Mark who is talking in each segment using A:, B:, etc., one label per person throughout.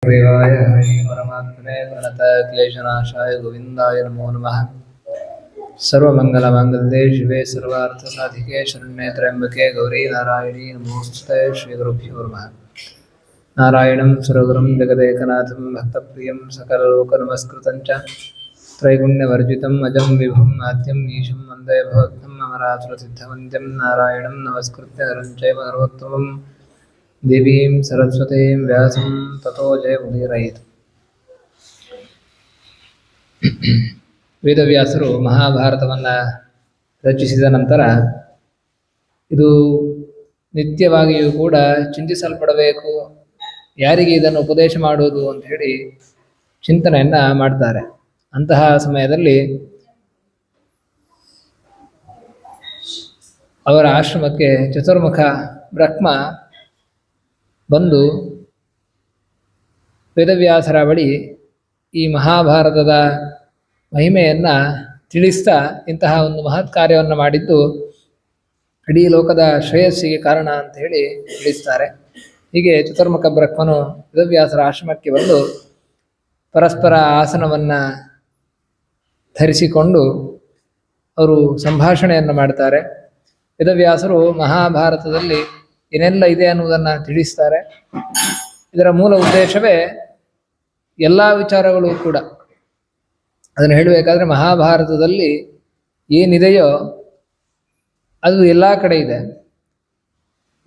A: देवाय हरि परमात्मने प्रणतक्लेशनाशाय गोविन्दाय नमो नमः। सर्वमङ्गलमाङ्गल्ये शिवे सर्वार्थसाधिके शरण्ये त्र्यम्बके गौरी नारायणी नमोस्तुते। श्रीगुरुभ्यो नमः। नारायणं सुरगुरुं जगदेकनाथं भक्तप्रियं सकललोकनमस्कृतं च त्रैगुण्यवर्जितम् अजं विभुं नाद्यं ईशं वन्दे भवद्भक्तं अमरासुरसिद्धवन्द्यं नारायणं नमस्कृत्य नरं चैव नरोत्तमं देवीं सरस्वतीं व्यासं ततो जयमुदीरयेत्। ವೇದವ್ಯಾಸರು ಮಹಾಭಾರತವನ್ನು ರಚಿಸಿದ ನಂತರ ಇದು ನಿತ್ಯವಾಗಿಯೂ ಕೂಡ ಚಿಂತಿಸಲ್ಪಡಬೇಕು, ಯಾರಿಗೆ ಇದನ್ನು ಉಪದೇಶ ಮಾಡುವುದು ಅಂತ ಹೇಳಿ ಚಿಂತನೆಯನ್ನು ಮಾಡ್ತಾರೆ. ಅಂತಹ ಸಮಯದಲ್ಲಿ ಅವರ ಆಶ್ರಮಕ್ಕೆ ಚತುರ್ಮುಖ ಬ್ರಹ್ಮ ಬಂದು ವೇದವ್ಯಾಸರ ಬಳಿ ಈ ಮಹಾಭಾರತದ ಮಹಿಮೆಯನ್ನು ತಿಳಿಸ್ತಾ ಇಂತಹ ಒಂದು ಮಹತ್ ಕಾರ್ಯವನ್ನು ಮಾಡಿದ್ದು ಇಡೀ ಲೋಕದ ಶ್ರೇಯಸ್ಸಿಗೆ ಕಾರಣ ಅಂತ ಹೇಳಿ ತಿಳಿಸ್ತಾರೆ. ಹೀಗೆ ಚತುರ್ಮುಖ ಬ್ರಹ್ಮನು ವೇದವ್ಯಾಸರ ಆಶ್ರಮಕ್ಕೆ ಬಂದು ಪರಸ್ಪರ ಆಸನವನ್ನು ಧರಿಸಿಕೊಂಡು ಅವರು ಸಂಭಾಷಣೆಯನ್ನು ಮಾಡ್ತಾರೆ. ವೇದವ್ಯಾಸರು ಮಹಾಭಾರತದಲ್ಲಿ ಏನೆಲ್ಲ ಇದೆ ಅನ್ನುವುದನ್ನು ತಿಳಿಸ್ತಾರೆ. ಇದರ ಮೂಲ ಉದ್ದೇಶವೇ ಎಲ್ಲ ವಿಚಾರಗಳು ಕೂಡ, ಅದನ್ನು ಹೇಳಬೇಕಾದ್ರೆ ಮಹಾಭಾರತದಲ್ಲಿ ಏನಿದೆಯೋ ಅದು ಎಲ್ಲ ಕಡೆ ಇದೆ,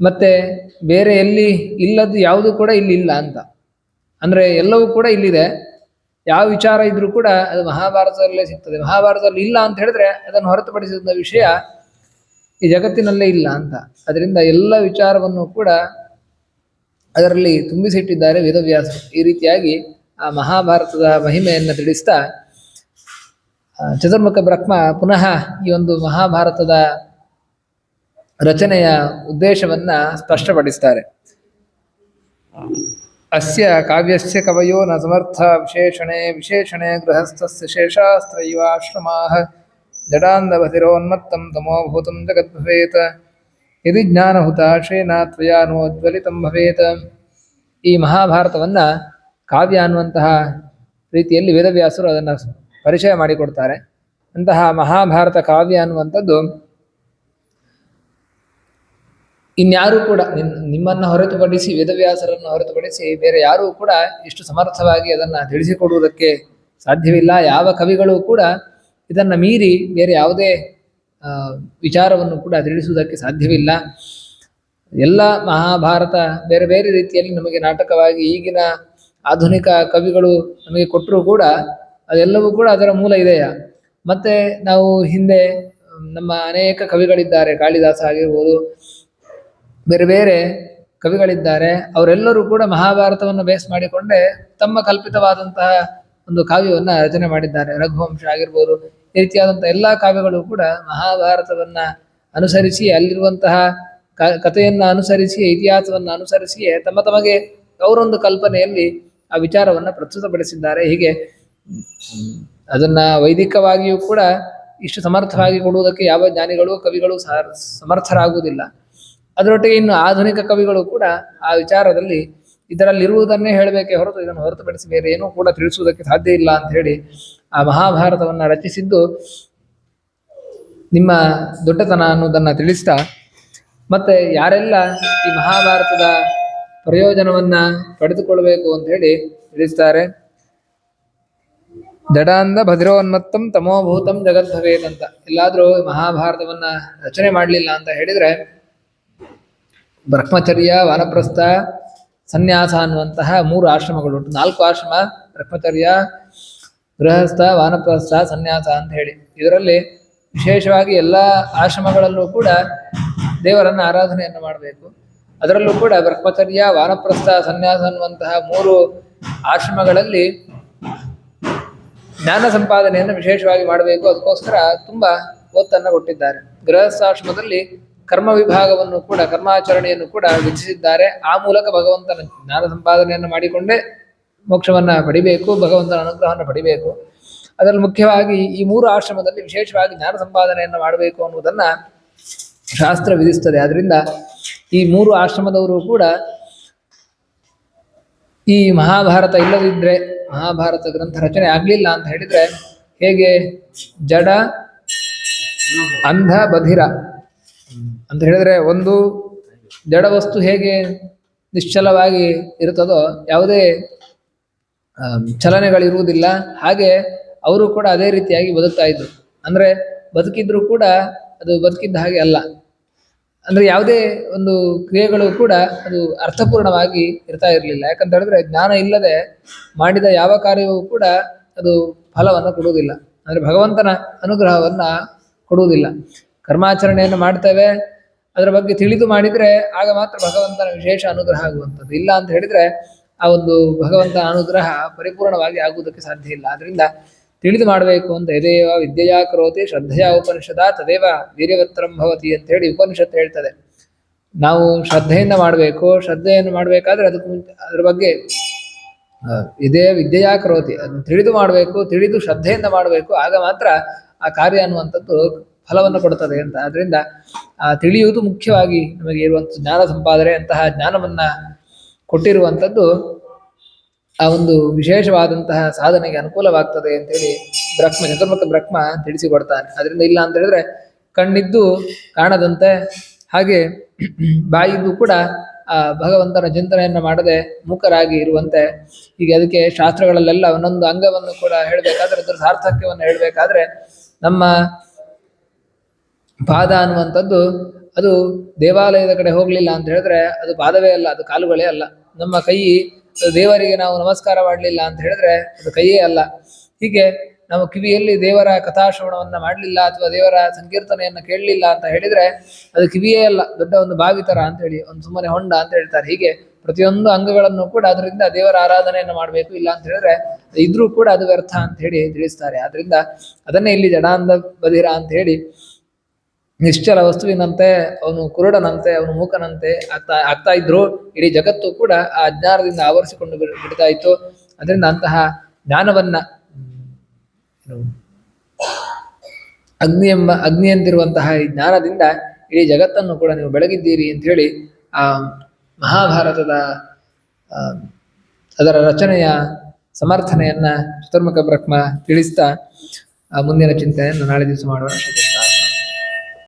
A: ಮತ್ತು ಬೇರೆ ಎಲ್ಲಿ ಇಲ್ಲದ್ದು ಯಾವುದು ಕೂಡ ಇಲ್ಲಿ ಇಲ್ಲ ಅಂತ. ಅಂದರೆ ಎಲ್ಲವೂ ಕೂಡ ಇಲ್ಲಿದೆ, ಯಾವ ವಿಚಾರ ಇದ್ರೂ ಕೂಡ ಅದು ಮಹಾಭಾರತದಲ್ಲೇ ಸಿಗ್ತದೆ. ಮಹಾಭಾರತದಲ್ಲಿ ಇಲ್ಲ ಅಂತ ಹೇಳಿದ್ರೆ ಅದನ್ನು ಹೊರತುಪಡಿಸಿದ ವಿಷಯ ಈ ಜಗತ್ತಿನಲ್ಲೇ ಇಲ್ಲ ಅಂತ. ಅದರಿಂದ ಎಲ್ಲ ವಿಚಾರವನ್ನು ಕೂಡ ಅದರಲ್ಲಿ ತುಂಬಿಸಿಟ್ಟಿದ್ದಾರೆ ವೇದವ್ಯಾಸರು. ಈ ರೀತಿಯಾಗಿ ಆ ಮಹಾಭಾರತದ ಮಹಿಮೆಯನ್ನು ತಿಳಿಸ್ತಾ ಚತುರ್ಮುಖ ಬ್ರಹ್ಮ ಪುನಃ ಈ ಒಂದು ಮಹಾಭಾರತದ ರಚನೆಯ ಉದ್ದೇಶವನ್ನು ಸ್ಪಷ್ಟಪಡಿಸ್ತಾರೆ. ಅಸ್ಯ ಕಾವ್ಯಸ್ಯ ಕವಯೋ ನ ಸಮರ್ಥ ವಿಶೇಷಣೆ ಗೃಹಸ್ಥಸ್ಯ ಶೇಷಾಸ್ತ್ರೈವ ಆಶ್ರಮಾಃ ಜಡಾಂಧಬಧಿರೋನ್ಮತ್ತಂ ತಮೋಭೂತಂ ಜಗದ್ಭವೇತ್ ಯದಿ ಜ್ಞಾನಹುತಾಶೇನ ತ್ವಯಾ ನೋಜ್ವಲಿತಂ ಭವೇತ್. ಈ ಮಹಾಭಾರತವನ್ನು ಕಾವ್ಯ ಅನ್ನುವಂತಹ ರೀತಿಯಲ್ಲಿ ವೇದವ್ಯಾಸರು ಅದನ್ನು ಪರಿಚಯ ಮಾಡಿಕೊಡ್ತಾರೆ. ಅಂತಹ ಮಹಾಭಾರತ ಕಾವ್ಯ ಅನ್ನುವಂಥದ್ದು ಇನ್ಯಾರೂ ಕೂಡ ನಿಮ್ಮನ್ನು ಹೊರತುಪಡಿಸಿ, ವೇದವ್ಯಾಸರನ್ನು ಹೊರತುಪಡಿಸಿ ಬೇರೆ ಯಾರೂ ಕೂಡ ಇಷ್ಟು ಸಮರ್ಥವಾಗಿ ಅದನ್ನು ತಿಳಿಸಿಕೊಡುವುದಕ್ಕೆ ಸಾಧ್ಯವಿಲ್ಲ. ಯಾವ ಕವಿಗಳು ಕೂಡ ಇದನ್ನು ಮೀರಿ ಬೇರೆ ಯಾವುದೇ ವಿಚಾರವನ್ನು ಕೂಡ ತಿಳಿಸುವುದಕ್ಕೆ ಸಾಧ್ಯವಿಲ್ಲ. ಎಲ್ಲ ಮಹಾಭಾರತ ಬೇರೆ ಬೇರೆ ರೀತಿಯಲ್ಲಿ ನಮಗೆ ನಾಟಕವಾಗಿ ಈಗಿನ ಆಧುನಿಕ ಕವಿಗಳು ನಮಗೆ ಕೊಟ್ಟರೂ ಕೂಡ ಅದೆಲ್ಲವೂ ಕೂಡ ಅದರ ಮೂಲ ಇದೆಯಾ. ಮತ್ತು ನಾವು ಹಿಂದೆ ನಮ್ಮ ಅನೇಕ ಕವಿಗಳಿದ್ದಾರೆ, ಕಾಳಿದಾಸ ಆಗಿರ್ಬೋದು, ಬೇರೆ ಬೇರೆ ಕವಿಗಳಿದ್ದಾರೆ. ಅವರೆಲ್ಲರೂ ಕೂಡ ಮಹಾಭಾರತವನ್ನು ಬೇಸ್ ಮಾಡಿಕೊಂಡೇ ತಮ್ಮ ಕಲ್ಪಿತವಾದಂತಹ ಒಂದು ಕಾವ್ಯವನ್ನು ರಚನೆ ಮಾಡಿದ್ದಾರೆ. ರಘುವಂಶ ಆಗಿರ್ಬೋದು, ಈ ರೀತಿಯಾದಂಥ ಎಲ್ಲ ಕಾವ್ಯಗಳು ಕೂಡ ಮಹಾಭಾರತವನ್ನು ಅನುಸರಿಸಿ, ಅಲ್ಲಿರುವಂತಹ ಕಥೆಯನ್ನು ಅನುಸರಿಸಿ, ಇತಿಹಾಸವನ್ನು ಅನುಸರಿಸಿಯೇ ತಮಗೆ ಅವರೊಂದು ಕಲ್ಪನೆಯಲ್ಲಿ ಆ ವಿಚಾರವನ್ನು ಪ್ರಸ್ತುತಪಡಿಸಿದ್ದಾರೆ. ಹೀಗೆ ಅದನ್ನು ವೈದಿಕವಾಗಿಯೂ ಕೂಡ ಇಷ್ಟು ಸಮರ್ಥವಾಗಿ ಕೊಡುವುದಕ್ಕೆ ಯಾವ ಜ್ಞಾನಿಗಳು ಕವಿಗಳು ಸಮರ್ಥರಾಗುವುದಿಲ್ಲ. ಅದರೊಟ್ಟಿಗೆ ಇನ್ನು ಆಧುನಿಕ ಕವಿಗಳು ಕೂಡ ಆ ವಿಚಾರದಲ್ಲಿ ಇದರಲ್ಲಿರುವುದನ್ನೇ ಹೇಳಬೇಕೇ ಹೊರತು ಇದನ್ನು ಹೊರತುಪಡಿಸಿ ಬೇರೆ ಏನೂ ಕೂಡ ತಿಳಿಸುವುದಕ್ಕೆ ಸಾಧ್ಯ ಇಲ್ಲ ಅಂತ ಹೇಳಿ ಆ ಮಹಾಭಾರತವನ್ನು ರಚಿಸಿದ್ದು ನಿಮ್ಮ ದೊಡ್ಡತನ ಅನ್ನೋದನ್ನು ತಿಳಿಸ್ತಾ, ಮತ್ತು ಯಾರೆಲ್ಲ ಈ ಮಹಾಭಾರತದ ಪ್ರಯೋಜನವನ್ನು ಪಡೆದುಕೊಳ್ಳಬೇಕು ಅಂತ ಹೇಳಿ ತಿಳಿಸ್ತಾರೆ. ಜಡಾಂಧ ಭದ್ರೋನ್ಮತ್ತಂ ತಮೋಭೂತಂ ಜಗದ್ಭವೇತ್ ಅಂತ. ಎಲ್ಲಾದರೂ ಮಹಾಭಾರತವನ್ನು ರಚನೆ ಮಾಡಲಿಲ್ಲ ಅಂತ ಹೇಳಿದರೆ ಬ್ರಹ್ಮಚರ್ಯ, ವಾನಪ್ರಸ್ಥ, ಸನ್ಯಾಸ ಅನ್ನುವಂತಹ 3 ಆಶ್ರಮಗಳು ಉಂಟು. 4 ಆಶ್ರಮ: ಬ್ರಹ್ಮಚರ್ಯ, ಗೃಹಸ್ಥ, ವಾನಪ್ರಸ್ಥ, ಸನ್ಯಾಸ ಅಂತ ಹೇಳಿ. ಇದರಲ್ಲಿ ವಿಶೇಷವಾಗಿ ಎಲ್ಲ ಆಶ್ರಮಗಳಲ್ಲೂ ಕೂಡ ದೇವರನ್ನು ಆರಾಧನೆಯನ್ನು ಮಾಡಬೇಕು. ಅದರಲ್ಲೂ ಕೂಡ ಬ್ರಹ್ಮಚರ್ಯ, ವಾನಪ್ರಸ್ಥ, ಸನ್ಯಾಸ ಅನ್ನುವಂತಹ 3 ಆಶ್ರಮಗಳಲ್ಲಿ ಜ್ಞಾನ ಸಂಪಾದನೆಯನ್ನು ವಿಶೇಷವಾಗಿ ಮಾಡಬೇಕು. ಅದಕ್ಕೋಸ್ಕರ ತುಂಬ ಒತ್ತನ್ನು ಕೊಟ್ಟಿದ್ದಾರೆ. ಗೃಹಸ್ಥಾಶ್ರಮದಲ್ಲಿ ಕರ್ಮ ವಿಭಾಗವನ್ನು ಕೂಡ, ಕರ್ಮಾಚರಣೆಯನ್ನು ಕೂಡ ವಿಧಿಸಿದ್ದಾರೆ. ಆ ಮೂಲಕ ಭಗವಂತನ ಜ್ಞಾನ ಸಂಪಾದನೆಯನ್ನು ಮಾಡಿಕೊಂಡೇ ಮೋಕ್ಷವನ್ನು ಪಡಿಬೇಕು, ಭಗವಂತನ ಅನುಗ್ರಹವನ್ನು ಪಡಿಬೇಕು. ಅದರಲ್ಲಿ ಮುಖ್ಯವಾಗಿ ಈ 3 ಆಶ್ರಮದಲ್ಲಿ ವಿಶೇಷವಾಗಿ ಜ್ಞಾನ ಸಂಪಾದನೆಯನ್ನು ಮಾಡಬೇಕು ಅನ್ನುವುದನ್ನು ಶಾಸ್ತ್ರ ವಿಧಿಸ್ತದೆ. ಆದ್ದರಿಂದ ಈ 3 ಆಶ್ರಮದವರು ಕೂಡ ಈ ಮಹಾಭಾರತ ಇಲ್ಲದಿದ್ರೆ, ಮಹಾಭಾರತ ಗ್ರಂಥ ರಚನೆ ಆಗ್ಲಿಲ್ಲ ಅಂತ ಹೇಳಿದ್ರೆ ಹೇಗೆ ಜಡ ಅಂಧ ಬಧಿರ ಅಂತ ಹೇಳಿದ್ರೆ, ಒಂದು ಜಡ ವಸ್ತು ಹೇಗೆ ನಿಶ್ಚಲವಾಗಿ ಇರುತ್ತದೋ, ಯಾವುದೇ ಚಲನೆಗಳಿರುವುದಿಲ್ಲ, ಹಾಗೆ ಅವರು ಕೂಡ ಅದೇ ರೀತಿಯಾಗಿ ಬದುಕ್ತಾ ಇದ್ರು. ಅಂದ್ರೆ ಬದುಕಿದ್ರು ಕೂಡ ಅದು ಬದುಕಿದ್ದ ಹಾಗೆ ಅಲ್ಲ. ಅಂದ್ರೆ ಯಾವುದೇ ಒಂದು ಕ್ರಿಯೆಗಳು ಕೂಡ ಅದು ಅರ್ಥಪೂರ್ಣವಾಗಿ ಇರ್ತಾ ಇರಲಿಲ್ಲ. ಯಾಕಂತ ಹೇಳಿದ್ರೆ ಜ್ಞಾನ ಇಲ್ಲದೆ ಮಾಡಿದ ಯಾವ ಕಾರ್ಯವೂ ಕೂಡ ಅದು ಫಲವನ್ನು ಕೊಡುವುದಿಲ್ಲ. ಅಂದ್ರೆ ಭಗವಂತನ ಅನುಗ್ರಹವನ್ನ ಕೊಡುವುದಿಲ್ಲ. ಕರ್ಮಾಚರಣೆಯನ್ನು ಮಾಡ್ತೇವೆ, ಅದರ ಬಗ್ಗೆ ತಿಳಿದು ಮಾಡಿದ್ರೆ ಆಗ ಮಾತ್ರ ಭಗವಂತನ ವಿಶೇಷ ಅನುಗ್ರಹ ಆಗುವಂಥದ್ದು. ಇಲ್ಲ ಅಂತ ಹೇಳಿದ್ರೆ ಆ ಒಂದು ಭಗವಂತನ ಅನುಗ್ರಹ ಪರಿಪೂರ್ಣವಾಗಿ ಆಗುವುದಕ್ಕೆ ಸಾಧ್ಯ ಇಲ್ಲ. ಆದ್ರಿಂದ ತಿಳಿದು ಮಾಡಬೇಕು ಅಂತ ಎದೇವ ವಿದ್ಯೆಯ ಕರೋತಿ ಶ್ರದ್ಧೆಯ ಉಪನಿಷದ ತದೇವ ವೀರ್ಯವತ್ರಂ ಭವತಿ ಅಂತ ಹೇಳಿ ಉಪನಿಷತ್ತು ಹೇಳ್ತದೆ. ನಾವು ಶ್ರದ್ಧೆಯಿಂದ ಮಾಡಬೇಕು. ಶ್ರದ್ಧೆಯನ್ನು ಮಾಡಬೇಕಾದ್ರೆ ಅದಕ್ಕೆ ಅದ್ರ ಬಗ್ಗೆ ಇದೇ ವಿದ್ಯೆಯ ಕರೋತಿ, ಅದನ್ನು ತಿಳಿದು ಮಾಡಬೇಕು, ತಿಳಿದು ಶ್ರದ್ಧೆಯಿಂದ ಮಾಡಬೇಕು, ಆಗ ಮಾತ್ರ ಆ ಕಾರ್ಯ ಅನ್ನುವಂಥದ್ದು ಫಲವನ್ನು ಕೊಡುತ್ತದೆ ಅಂತ. ಆದ್ರಿಂದ ಆ ತಿಳಿಯುವುದು ಮುಖ್ಯವಾಗಿ ನಮಗೆ ಇರುವಂಥ ಜ್ಞಾನ ಸಂಪಾದನೆ. ಅಂತಹ ಜ್ಞಾನವನ್ನ ಕೊಟ್ಟಿರುವಂಥದ್ದು ಆ ಒಂದು ವಿಶೇಷವಾದಂತಹ ಸಾಧನೆಗೆ ಅನುಕೂಲವಾಗ್ತದೆ ಅಂತೇಳಿ ಚತುರ್ಮುಖ ಬ್ರಹ್ಮ ತಿಳಿಸಿಕೊಡ್ತಾನೆ. ಅದರಿಂದ ಇಲ್ಲ ಅಂತ ಹೇಳಿದ್ರೆ ಕಣ್ಣಿದ್ದು ಕಾಣದಂತೆ, ಹಾಗೆ ಬಾಯಿದ್ದು ಕೂಡ ಆ ಭಗವಂತನ ಚಿಂತನೆಯನ್ನು ಮಾಡದೆ ಮೂಕರಾಗಿ ಇರುವಂತೆ. ಹೀಗೆ ಅದಕ್ಕೆ ಶಾಸ್ತ್ರಗಳಲ್ಲೆಲ್ಲ ಒಂದೊಂದು ಅಂಗವನ್ನು ಕೂಡ ಹೇಳಬೇಕಾದ್ರೆ, ಅದರ ಸಾರ್ಥಕ್ಯವನ್ನು ಹೇಳಬೇಕಾದ್ರೆ ನಮ್ಮ ಪಾದ ಅನ್ನುವಂಥದ್ದು ಅದು ದೇವಾಲಯದ ಕಡೆ ಹೋಗ್ಲಿಲ್ಲ ಅಂತ ಹೇಳಿದ್ರೆ ಅದು ಪಾದವೇ ಅಲ್ಲ, ಅದು ಕಾಲುಗಳೇ ಅಲ್ಲ. ನಮ್ಮ ಕೈ ದೇವರಿಗೆ ನಾವು ನಮಸ್ಕಾರ ಮಾಡಲಿಲ್ಲ ಅಂತ ಹೇಳಿದ್ರೆ ಅದು ಕೈಯೇ ಅಲ್ಲ. ಹೀಗೆ ನಾವು ಕಿವಿಯಲ್ಲಿ ದೇವರ ಕಥಾಶ್ರವಣವನ್ನ ಮಾಡಲಿಲ್ಲ ಅಥವಾ ದೇವರ ಸಂಕೀರ್ತನೆಯನ್ನ ಕೇಳಲಿಲ್ಲ ಅಂತ ಹೇಳಿದ್ರೆ ಅದು ಕಿವಿಯೇ ಅಲ್ಲ, ದೊಡ್ಡ ಒಂದು ಬಾವಿ ತರ ಅಂತ ಹೇಳಿ, ಒಂದು ಸುಮ್ಮನೆ ಹೊಂಡ ಅಂತ ಹೇಳ್ತಾರೆ. ಹೀಗೆ ಪ್ರತಿಯೊಂದು ಅಂಗಗಳನ್ನು ಕೂಡ ಅದರಿಂದ ದೇವರ ಆರಾಧನೆಯನ್ನು ಮಾಡಬೇಕು. ಇಲ್ಲ ಅಂತ ಹೇಳಿದ್ರೆ ಇದ್ರೂ ಕೂಡ ಅದು ವ್ಯರ್ಥ ಅಂತ ಹೇಳಿ ತಿಳಿಸ್ತಾರೆ. ಆದ್ರಿಂದ ಅದನ್ನೇ ಇಲ್ಲಿ ಜಡಾಂಧ ಬಧಿರ ಅಂತ ಹೇಳಿ, ನಿಶ್ಚಲ ವಸ್ತುವಿನಂತೆ ಅವನು ಕುರುಡನಂತೆ, ಅವನು ಮೂಕನಂತೆ ಆಗ್ತಾ ಇದ್ರು. ಇಡೀ ಜಗತ್ತು ಕೂಡ ಆ ಅಜ್ಞಾನದಿಂದ ಆವರಿಸಿಕೊಂಡು ಬಿಡ್ತಾ ಇತ್ತು. ಅದರಿಂದ ಅಂತಹ ಜ್ಞಾನವನ್ನ ಅಗ್ನಿಯಂತಿರುವಂತಹ ಈ ಜ್ಞಾನದಿಂದ ಇಡೀ ಜಗತ್ತನ್ನು ಕೂಡ ನೀವು ಬೆಳಗಿದ್ದೀರಿ ಅಂತ ಹೇಳಿ ಆ ಮಹಾಭಾರತದ ಅದರ ರಚನೆಯ ಸಮರ್ಥನೆಯನ್ನ ಚತುರ್ಮುಖ ಬ್ರಹ್ಮ ತಿಳಿಸ್ತಾ ಮುಂದಿನ ಚಿಂತನೆಯನ್ನು ನಾಳೆ ದಿವಸ ಮಾಡೋಣ.